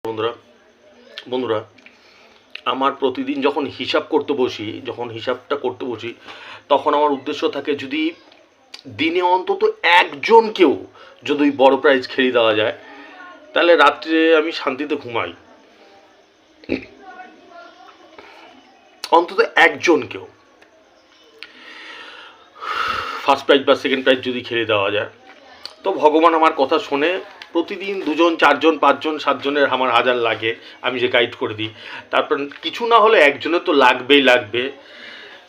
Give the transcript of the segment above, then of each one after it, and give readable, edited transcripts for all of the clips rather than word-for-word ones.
বন্ধুরা বন্ধুরা আমার প্রতিদিন যখন হিসাবটা করতে বসি তখন আমার উদ্দেশ্য থাকে যদি দিনে অন্তত একজনকেও যদি বড় প্রাইজ খেলিয়ে দেওয়া যায় তাহলে রাত্রে আমি শান্তিতে ঘুমাই। অন্তত একজনকেও ফার্স্ট প্রাইজ বা সেকেন্ড প্রাইজ যদি খেলিয়ে দেওয়া যায় তো ভগবান আমার কথা শোনে। প্রতিদিন 2 জন 4 জন 5 জন 7 জনের আমার হাজার লাগে, আমি যে গাইড করে দিই। তারপর কিছু না হলে একজনের তো লাগবে।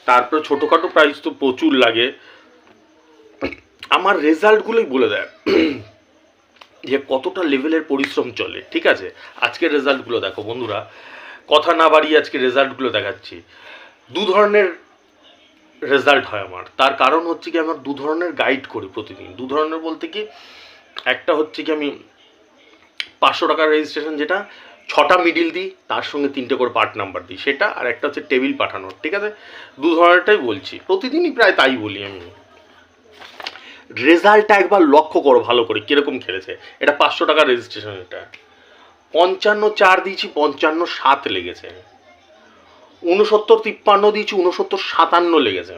তারপর ছোটোখাটো প্রাইজ তো প্রচুর লাগে। আমার রেজাল্টগুলোই বলে দেয় যে কতটা লেভেলের পরিশ্রম চলে। ঠিক আছে, আজকের রেজাল্টগুলো দেখো বন্ধুরা, কথা না বাড়িয়ে আজকে রেজাল্টগুলো দেখাচ্ছি। 2 ধরনের রেজাল্ট হয় আমার। তার কারণ হচ্ছে কি আমার 2 ধরনের গাইড করি প্রতিদিন। 2 ধরনের বলতে কি, একটা হচ্ছে কি আমি 500 টাকার রেজিস্ট্রেশন, যেটা 6টা মিডিল দিই, তার সঙ্গে 3টে করে পার্ট নাম্বার দিই, সেটা। আর একটা হচ্ছে টেবিল পাঠানোর। ঠিক আছে, 2 ধরনেরটাই বলছি, প্রতিদিনই প্রায় তাই বলি আমি। রেজাল্টটা একবার লক্ষ্য করো ভালো করে কীরকম খেলেছে। এটা 500 টাকার রেজিস্ট্রেশন, এটা 55-4 দিয়েছি, 55-7 লেগেছে। 69-53 দিয়েছি, 69-57 লেগেছে।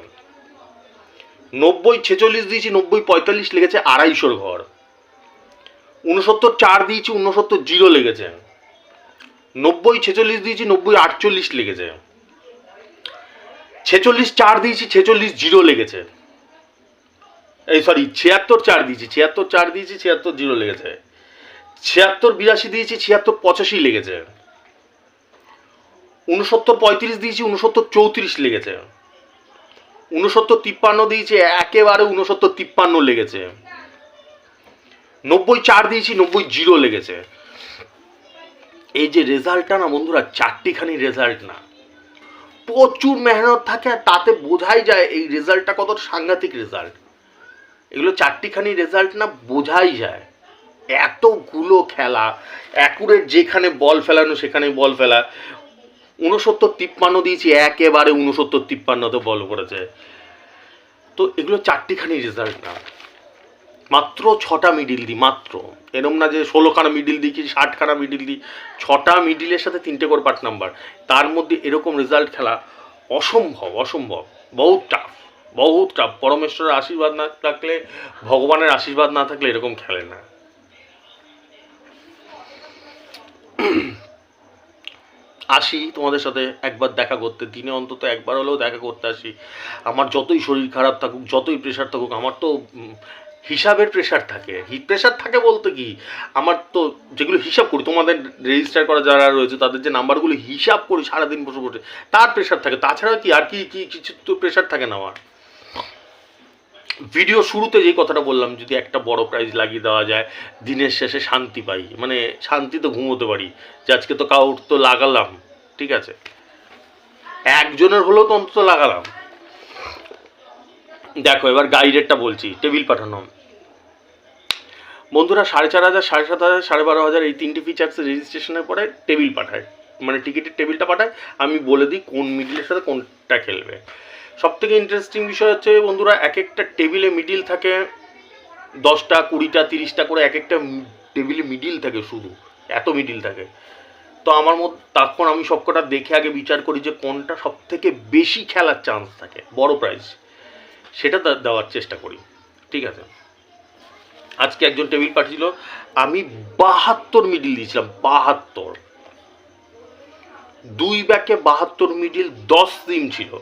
90-46 দিয়েছি, 90-45 লেগেছে, 250 ঘর। 69-4 দিয়েছি, 69-0 লেগেছে। 90-46 দিয়েছি, 90-48 লেগেছে। 46-4 দিয়েছি, 46-0 লেগেছে। 76-4 দিয়েছি, 76-0 লেগেছে। 76-82 দিয়েছি, 76-85 লেগেছে। 69-35 দিয়েছি, 69-34 লেগেছে। 69-53 দিয়েছি, একেবারে 69-53 লেগেছে। 90-4 দিয়েছি, 90-0 লেগেছে। এই যে রেজাল্টটা না বন্ধুরা, 4টিখানি রেজাল্ট না, প্রচুর মেহনত থাকে। আর তাতে বোঝাই যায় এই রেজাল্টটা কত সাংঘাতিক রেজাল্ট। এগুলো 4টিখানি রেজাল্ট না, বোঝাই যায়। এতগুলো খেলা অ্যাকুরেট, যেখানে বল ফেলানো সেখানে বল ফেলা। 69-53 দিয়েছি, একেবারে 69-53তে বল করেছে। তো এগুলো 4টিখানি রেজাল্ট না, মাত্র 6টা মিডিল দিই, মাত্র। এরম না যে 16খানা মিডিল দিই কি 60খানা মিডিল দিই। 6টা মিডিলের সাথে 3টে করে পার্ট নাম্বার, তার মধ্যে এরকম রেজাল্ট খেলা অসম্ভব। বহুত টাফ। পরমেশ্বরের আশীর্বাদ না থাকলে, ভগবানের আশীর্বাদ না থাকলে এরকম খেলে না। আসি তোমাদের সাথে একবার দেখা করতে, দিনে অন্তত একবার হলেও দেখা করতে আসি। আমার যতই শরীর খারাপ থাকুক, যতই প্রেশার থাকুক, আমার তো হিসাবের প্রেশার থাকে বলতে কি, আমার তো যেগুলো হিসাব করি, তোমাদের রেজিস্টার করা যারা রয়েছে তাদের যে নাম্বারগুলো হিসাব করি সারাদিন বসে, তার প্রেশার থাকে। তাছাড়া কি আর কি কিছু তো প্রেশার থাকে না আমার। ভিডিও শুরুতে যে কথাটা বললাম, যদি একটা বড় প্রাইজ লাগিয়ে দেওয়া যায়, দিনের শেষে শান্তি পাই, মানে শান্তিতে ঘুমোতে পারি যে আজকে তো কাউর তো লাগালাম। ঠিক আছে, একজনের হলেও তো অন্তত লাগালাম। দেখো এবার গাইডেরটা বলছি। টেবিল পাঠানো বন্ধুরা, 4,500, 7,500, 12,500 এই 3টে ফিচার্স রেজিস্ট্রেশনের পরে টেবিল পাঠায়, মানে টিকিটের টেবিলটা পাঠায়। আমি বলে দিই কোন মিডিলের সাথে কোনটা খেলবে। সব থেকে ইন্টারেস্টিং বিষয় হচ্ছে বন্ধুরা, এক একটা টেবিলে মিডিল থাকে 10টা, 20টা, 30টা করে, এক একটা টেবিলে মিডিল থাকে, শুধু এত মিডিল থাকে। তো আমার মধ্যে তখন আমি সবকটা দেখে আগে বিচার করি যে কোনটা সব থেকে বেশি খেলার চান্স থাকে, বড় প্রাইজ, সেটা দেওয়ার চেষ্টা করি। ঠিক আছে, আজকে একজন টেবিল পাঠিয়েছিল, আমি 72 মিডিল দিয়েছিলাম। 72, 2 ব্যাকে 72 মিডিল, 10 সিম ছিল।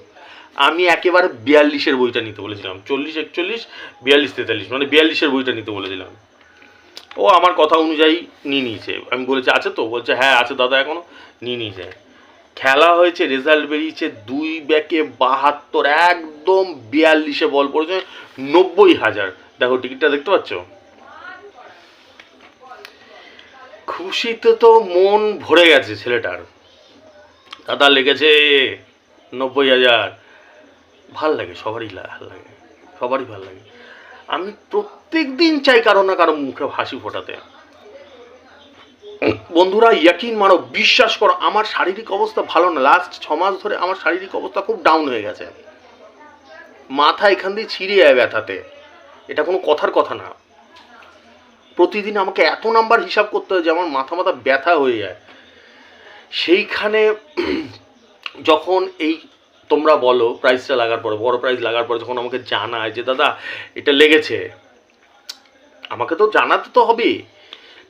আমি একেবারে 42-এর বইটা নিতে বলেছিলাম। 40, 41, 42, 43, মানে 42-এর বইটা নিতে বলেছিলাম। ও আমার কথা অনুযায়ী নিয়ে নিয়েছে। আমি বলেছি আছে তো, বলছে হ্যাঁ আছে দাদা, এখনো নিয়ে নিয়েছে। খেলা হয়েছে, রেজাল্ট বেরিয়েছে 2 ব্যাকে 72, একদম 42-এ বল পড়েছে, 90,000। দেখো টিকিটটা দেখতে পাচ্ছ। খুশিতে তো মন ভরে গেছে ছেলেটার। দাদা লেগেছে 90,000। ভাল লাগে, সবারই ভাল লাগে। আমি প্রত্যেক দিন চাই কারো না কারো মুখে হাসি ফোটাতে। বন্ধুরা ইয়াকিন মানো, বিশ্বাস করো, আমার শারীরিক অবস্থা ভালো না। লাস্ট 6 মাস ধরে আমার শারীরিক অবস্থা খুব ডাউন হয়ে গেছে। মাথা এখান দিয়ে ছিঁড়ে যায় ব্যথাতে, এটা কোনো কথার কথা না। প্রতিদিন আমাকে এত নাম্বার হিসাব করতে হয় যে আমার মাথা মাথা ব্যথা হয়ে যায়। সেইখানে যখন এই তোমরা বলো প্রাইসটা লাগার পরে, বড় প্রাইস লাগার পরে যখন আমাকে জানায় যে দাদা এটা লেগেছে, আমাকে তো জানাতে তো হবে,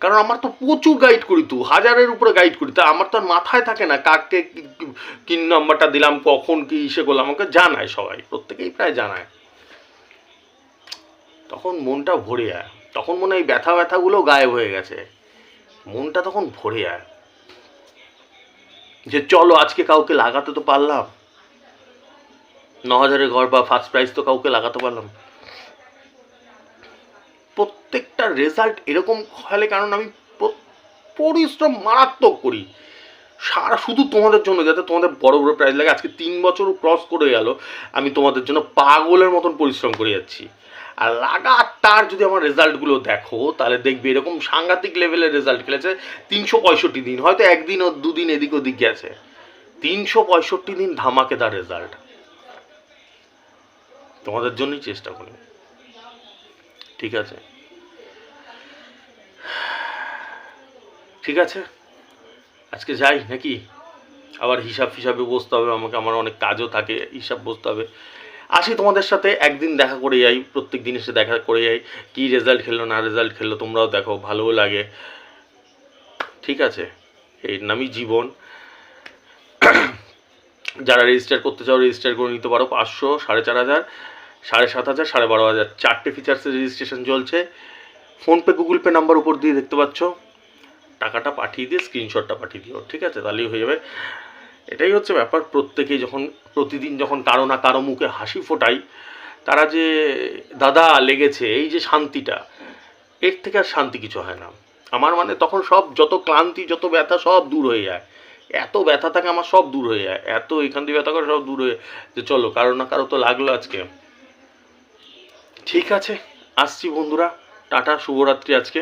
কারণ আমার তো প্রচুর গাইড করি, তো হাজারের উপরে গাইড করি, তা আমার তো আর মাথায় থাকে না কাকে কি নাম্বারটা দিলাম, কখন কি ইসে করলাম, আমাকে জানায় সবাই, প্রত্যেকেই প্রায় জানায়। তখন মনটা ভরে যায়, তখন মনে হয় ব্যথা ব্যথাগুলো গায়েব হয়ে গেছে, মনটা তখন ভরে যায় যে চলো আজকে কাউকে লাগাতে তো পারলাম, 9,000-এর ঘর বা ফার্স্ট প্রাইজ তো কাউকে লাগাতে পারলাম। প্রত্যেকটা রেজাল্ট এরকম হলে, কারণ আমি পরিশ্রম মারাত্মক করি সারা শুধু তোমাদের জন্য, যাতে তোমাদের বড় বড় প্রাইজ লাগে। আজকে 3 বছরও ক্রস করে গেল, আমি তোমাদের জন্য পাগলের মতন পরিশ্রম করে যাচ্ছি। আর লাগাতার যদি আমার রেজাল্টগুলো দেখো তাহলে দেখবে এরকম সাংঘাতিক লেভেলের রেজাল্ট খেলেছে। 365 দিন, হয়তো একদিন ও দুদিন এদিক ওদিক গেছে, 365 দিন ধামাকেদার রেজাল্ট। তোমাদের জন্যই চেষ্টা করি, ঠিক আছে? ঠিক আছে, আজকে যাই নাকি? আবার হিসাব ফিসাবে বসতে হবে আমাকে, আমার অনেক কাজও থাকে, হিসাব বসতে হবে। আসি তোমাদের সাথে একদিন দেখা করে যাই, প্রত্যেক দিন এসে দেখা করে যাই, কী রেজাল্ট খেললো না রেজাল্ট খেললো, তোমরাও দেখো, ভালোও লাগে, ঠিক আছে? এর নামই জীবন। যারা রেজিস্টার করতে চাও রেজিস্টার করে নিতে পারো, 500, 4,500, 7,500, 12,500, 4টে ফিচার্সের রেজিস্ট্রেশন চলছে। ফোনপে গুগল পে নাম্বার উপর দিয়ে দেখতে পাচ্ছ, টাকাটা পাঠিয়ে দিয়ে স্ক্রিনশটটা পাঠিয়ে দিও, ঠিক আছে? তাহলেই হয়ে যাবে। এটাই হচ্ছে ব্যাপার, প্রত্যেকেই যখন প্রতিদিন যখন কারো না কারো মুখে হাসি ফোটাই, তারা যে দাদা লেগেছে, এই যে শান্তিটা, এর থেকে আর শান্তি কিছু হয় না আমার। মানে তখন সব যত ক্লান্তি যত ব্যথা সব দূর হয়ে যায়, এত ব্যথা থাকে আমার সব দূর হয়ে যায়, এত এখান দিয়ে ব্যথা করে সব দূর হয়ে, যে চলো কারো না কারো তো লাগলো আজকে। ঠিক আছে, আসছি বন্ধুরা, টাটা, শুভরাত্রি আজকে।